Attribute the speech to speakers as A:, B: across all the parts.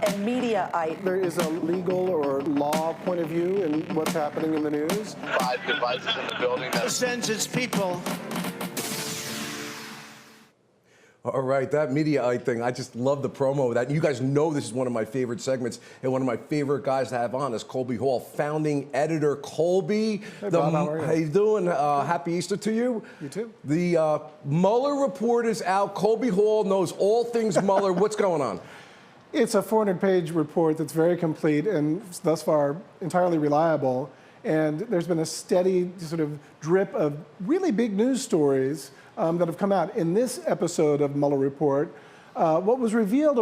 A: and mediaite.
B: There is a legal or law point of view in what's happening in the news.
C: 5 devices in the building that
D: sends its people.
E: All right, that mediaite thing, I just love the promo of that. You guys know this is one of my favorite segments, and one of my favorite guys to have on is Colby Hall, founding editor. Colby,
B: hey, Bob, how are you?
E: How you doing? Happy Easter to you.
B: You too.
E: The Mueller report is out. Colby Hall knows all things Mueller. What's going on?
B: It's a 400-page report that's very complete and thus far entirely reliable. And there's been a steady sort of drip of really big news stories that have come out. In this episode of Mueller Report, what was revealed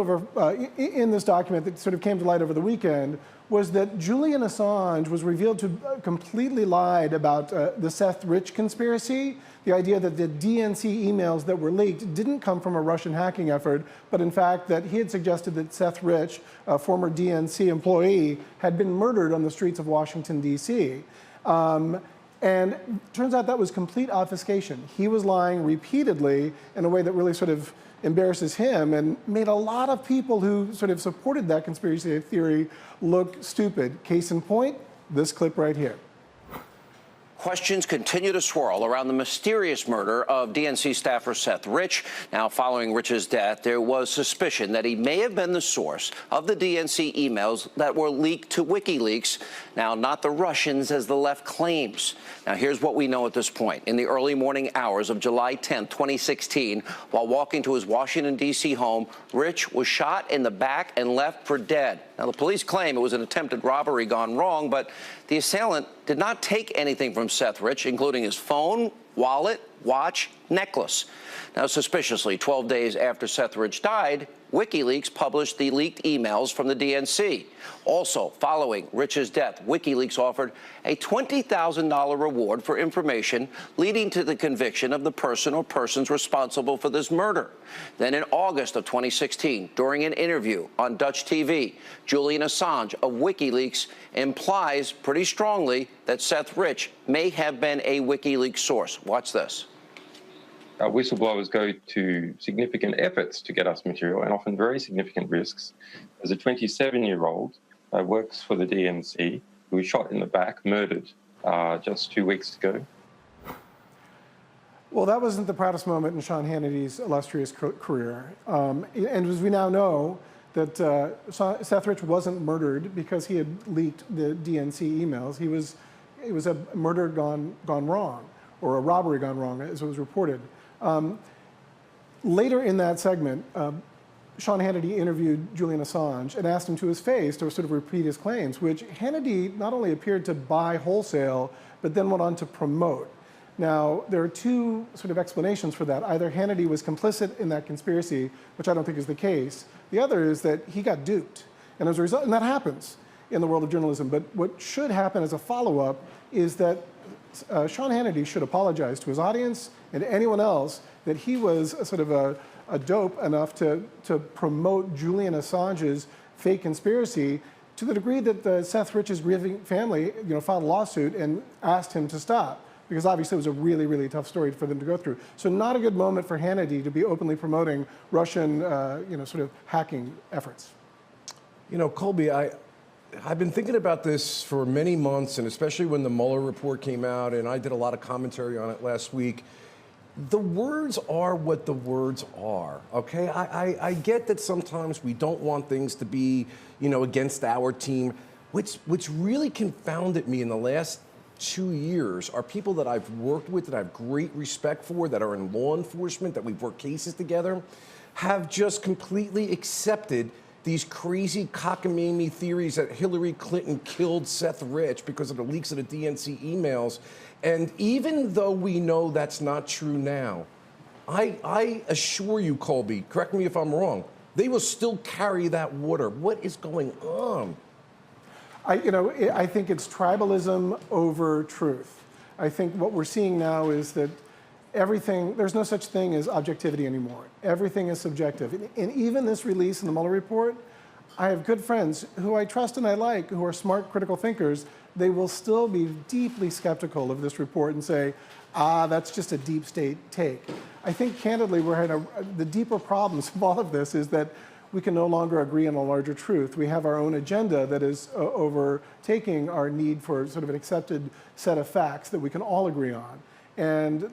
B: in this document that sort of came to light over the weekend was that Julian Assange was revealed to completely lied about the Seth Rich conspiracy, the idea that the DNC emails that were leaked didn't come from a Russian hacking effort, but in fact that he had suggested that Seth Rich, a former DNC employee, had been murdered on the streets of Washington, D.C. And turns out that was complete obfuscation. He was lying repeatedly in a way that really sort of embarrasses him and made a lot of people who sort of supported that conspiracy theory look stupid. Case in point, this clip right here.
F: Questions continue to swirl around the mysterious murder of DNC staffer Seth Rich. Now, following Rich's death, there was suspicion that he may have been the source of the DNC emails that were leaked to WikiLeaks. Now, not the Russians, as the left claims. Now, here's what we know at this point. In the early morning hours of July 10, 2016, while walking to his Washington, D.C. home, Rich was shot in the back and left for dead. Now, the police claim it was an attempted robbery gone wrong, but the assailant did not take anything from Seth Rich, including his phone, wallet, watch, necklace. Now, suspiciously, 12 days after Seth Rich died, WikiLeaks published the leaked emails from the DNC. Also, following Rich's death, WikiLeaks offered a $20,000 reward for information leading to the conviction of the person or persons responsible for this murder. Then in August of 2016, during an interview on Dutch TV, Julian Assange of WikiLeaks implies pretty strongly that Seth Rich may have been a WikiLeaks source. Watch this.
G: Whistleblowers go to significant efforts to get us material and often very significant risks. As a 27-year-old works for the DNC, who was shot in the back, murdered just 2 weeks ago.
B: Well, that wasn't the proudest moment in Sean Hannity's illustrious career. And as we now know, that Seth Rich wasn't murdered because he had leaked the DNC emails. It was a murder gone wrong, or a robbery gone wrong, as it was reported. Later in that segment, Sean Hannity interviewed Julian Assange and asked him to his face to sort of repeat his claims, which Hannity not only appeared to buy wholesale, but then went on to promote. Now, there are two sort of explanations for that. Either Hannity was complicit in that conspiracy, which I don't think is the case. The other is that he got duped. And as a result, and that happens in the world of journalism, but what should happen as a follow-up is that Sean Hannity should apologize to his audience and to anyone else that he was a sort of a dope enough to promote Julian Assange's fake conspiracy to the degree that the Seth Rich's grieving family, filed a lawsuit and asked him to stop, because obviously it was a really, really tough story for them to go through. So not a good moment for Hannity to be openly promoting Russian, sort of hacking efforts.
E: Colby, I've been thinking about this for many months, and especially when the Mueller report came out, and I did a lot of commentary on it last week. The words are what the words are, okay? I get that sometimes we don't want things to be, against our team. What's really confounded me in the last 2 years are people that I've worked with, that I have great respect for, that are in law enforcement, that we've worked cases together, have just completely accepted these crazy cockamamie theories that Hillary Clinton killed Seth Rich because of the leaks of the DNC emails. And even though we know that's not true now, I assure you, Colby, correct me if I'm wrong, they will still carry that water. What is going on?
B: I think it's tribalism over truth. I think what we're seeing now is that there's no such thing as objectivity anymore. Everything is subjective. And even this release in the Mueller report, I have good friends who I trust and I like, who are smart, critical thinkers. They will still be deeply skeptical of this report and say, that's just a deep state take. I think, candidly, the deeper problems of all of this is that we can no longer agree on a larger truth. We have our own agenda that is overtaking our need for sort of an accepted set of facts that we can all agree on. And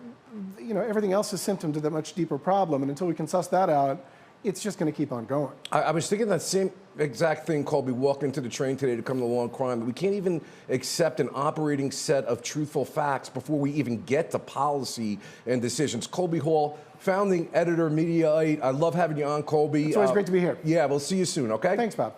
B: everything else is symptom to that much deeper problem. And until we can suss that out, it's just going to keep on going.
E: I was thinking that same exact thing, Colby, walking into the train today to come to Law and Crime. We can't even accept an operating set of truthful facts before we even get to policy and decisions. Colby Hall, founding editor, mediaite. I love having you on, Colby.
B: It's always great to be here.
E: Yeah, we'll see you soon, okay?
B: Thanks, Bob.